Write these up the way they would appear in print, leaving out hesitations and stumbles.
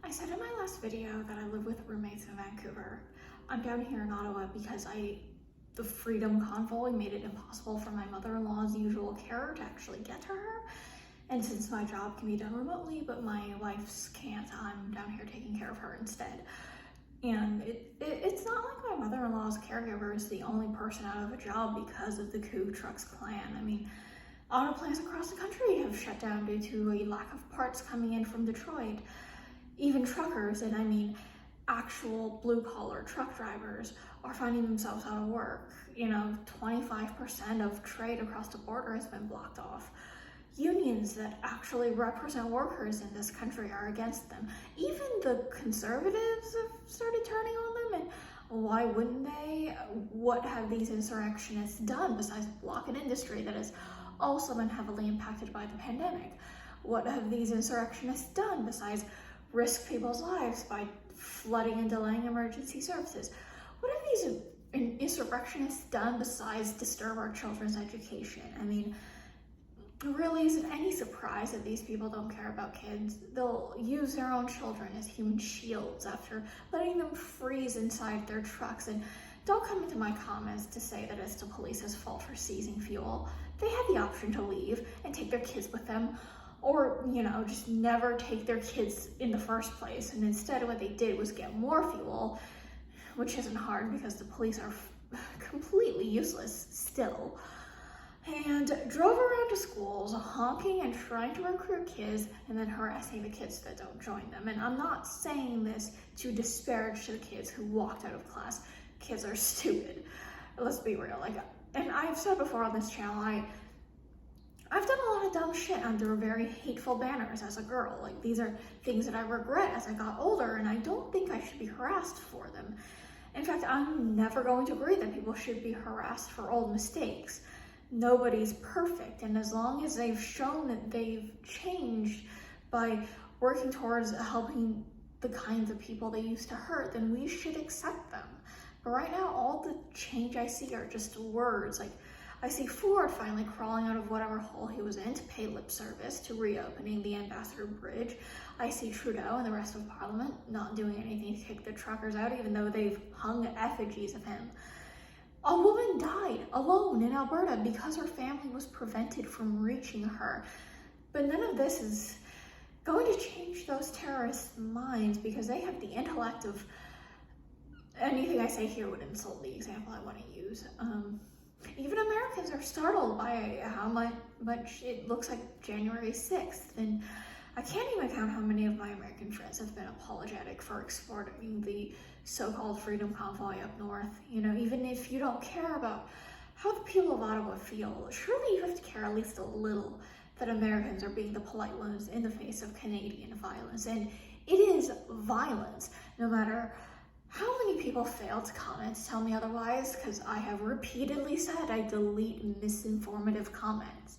I said in my last video that I live with roommates in Vancouver. I'm down here in Ottawa because the Freedom Convoy made it impossible for my mother-in-law's usual carer to actually get to her. And since my job can be done remotely, but my wife's can't, I'm down here taking care of her instead. And it's not like my mother-in-law's caregiver is the only person out of a job because of the Ku Klux Klan. I mean, auto plants across the country have shut down due to a lack of parts coming in from Detroit. Even truckers, and I mean actual blue-collar truck drivers, are finding themselves out of work. 25% of trade across the border has been blocked off. Unions that actually represent workers in this country are against them. Even the conservatives have started turning on them, and why wouldn't they? What have these insurrectionists done besides block an industry that has also been heavily impacted by the pandemic? What have these insurrectionists done besides risk people's lives by flooding and delaying emergency services? What have these insurrectionists done besides disturb our children's education? I mean, it really isn't any surprise that these people don't care about kids. They'll use their own children as human shields after letting them freeze inside their trucks. And don't come into my comments to say that it's the police's fault for seizing fuel. They had the option to leave and take their kids with them, or, just never take their kids in the first place. And instead what they did was get more fuel, which isn't hard because the police are completely useless still. And drove around to schools honking and trying to recruit kids and then harassing the kids that don't join them. And I'm not saying this to disparage the kids who walked out of class. Kids are stupid. Let's be real. And I've said before on this channel, I've done a lot of dumb shit under very hateful banners as a girl. These are things that I regret as I got older, and I don't think I should be harassed for them. In fact, I'm never going to agree that people should be harassed for old mistakes. Nobody's perfect, and as long as they've shown that they've changed by working towards helping the kinds of people they used to hurt, then we should accept them. But right now, all the change I see are just words. I see Ford finally crawling out of whatever hole he was in to pay lip service to reopening the Ambassador Bridge. I see Trudeau and the rest of Parliament not doing anything to kick the truckers out, even though they've hung effigies of him. A woman died alone in Alberta because her family was prevented from reaching her. But none of this is going to change those terrorists' minds because they have the intellect of... Anything I say here would insult the example I want to use. Even Americans are startled by how much it looks like January 6th. And I can't even count how many of my American friends have been apologetic for exporting the so-called Freedom Convoy up north. Even if you don't care about how the people of Ottawa feel, surely you have to care at least a little that Americans are being the polite ones in the face of Canadian violence. And it is violence, no matter how many people fail to comment to tell me otherwise, because I have repeatedly said I delete misinformative comments.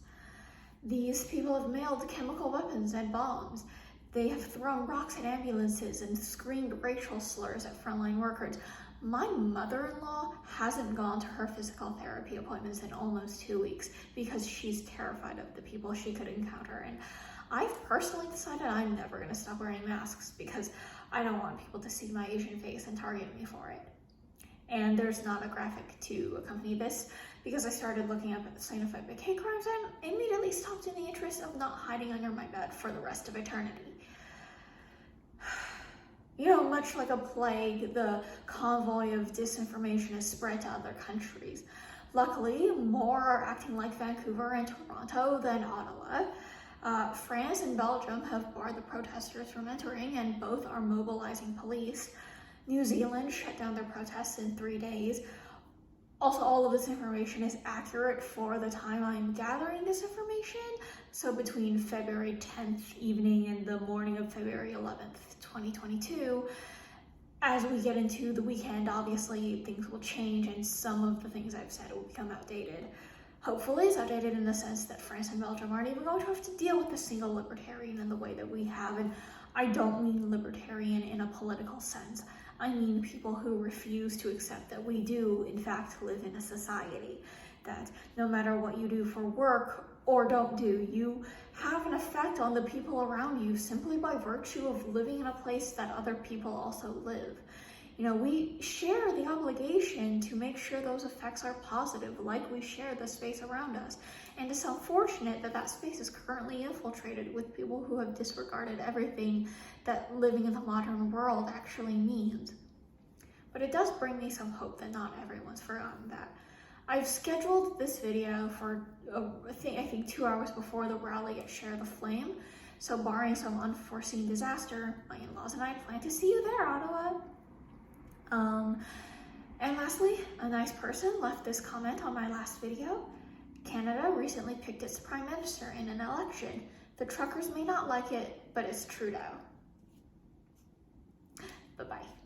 These people have mailed chemical weapons and bombs. They have thrown rocks at ambulances and screamed racial slurs at frontline workers. My mother-in-law hasn't gone to her physical therapy appointments in almost 2 weeks because she's terrified of the people she could encounter. And I've personally decided I'm never going to stop wearing masks because I don't want people to see my Asian face and target me for it. And there's not a graphic to accompany this because I started looking up at the xenophobic hate crimes and immediately stopped in the interest of not hiding under my bed for the rest of eternity. Much like a plague, the convoy of disinformation has spread to other countries. Luckily, more are acting like Vancouver and Toronto than Ottawa. France and Belgium have barred the protesters from entering, and both are mobilizing police. New Zealand shut down their protests in 3 days. Also, all of this information is accurate for the time I'm gathering this information. So between February 10th evening and the morning of February 11th, 2022, as we get into the weekend, obviously things will change and some of the things I've said will become outdated. Hopefully it's outdated in the sense that France and Belgium aren't even going to have to deal with a single libertarian in the way that we have. And I don't mean libertarian in a political sense. I mean people who refuse to accept that we do, in fact, live in a society, that no matter what you do for work or don't do. You have an effect on the people around you simply by virtue of living in a place that other people also live. You know, we share the obligation to make sure those effects are positive, like we share the space around us. And it's unfortunate that that space is currently infiltrated with people who have disregarded everything that living in the modern world actually means. But it does bring me some hope that not everyone's forgotten that. I've scheduled this video for, I think 2 hours before the rally at Share the Flame. So barring some unforeseen disaster, my in-laws and I plan to see you there, Ottawa. And lastly, a nice person left this comment on my last video. Canada recently picked its prime minister in an election. The truckers may not like it, but it's Trudeau. Bye-bye.